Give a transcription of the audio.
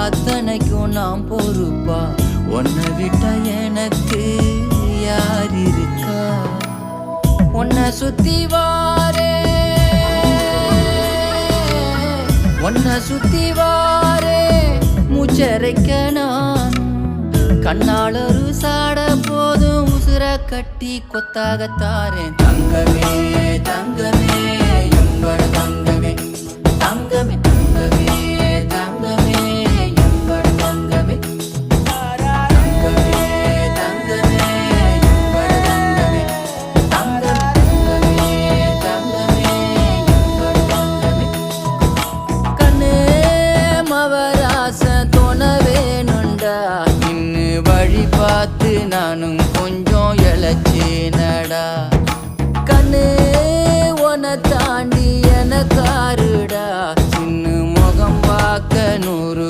அத்தனைக்கும் நாம் பொறுப்பா? உன்னை விட்டா எனக்கு யார் இருக்கா? உன்னை சுத்தி வாரே, உன்னை சுத்தி வாரே, மூச்சரைக்க நான் கண்ணால் ஒரு சாட போதும் உசுர கட்டி கொத்தாகத்தாரேன். தங்கமே தங்கமே எம்பட தங்கமே, தங்கமே தங்கமே தங்கமே எம்பட தங்கமே, தங்கமே தங்கமே எம்பட தங்கமே, தங்கமே தங்கமே எம்பட தங்கமே. கண்ணே மவராச தோண வேணுண்டா, இன்னும் வழி பார்த்து நானும் கொஞ்சம் இழைச்சேனடா. கண்ணே உன்னை தாண்டி எனக்காருடா, சின்ன முகம் பார்க்க 100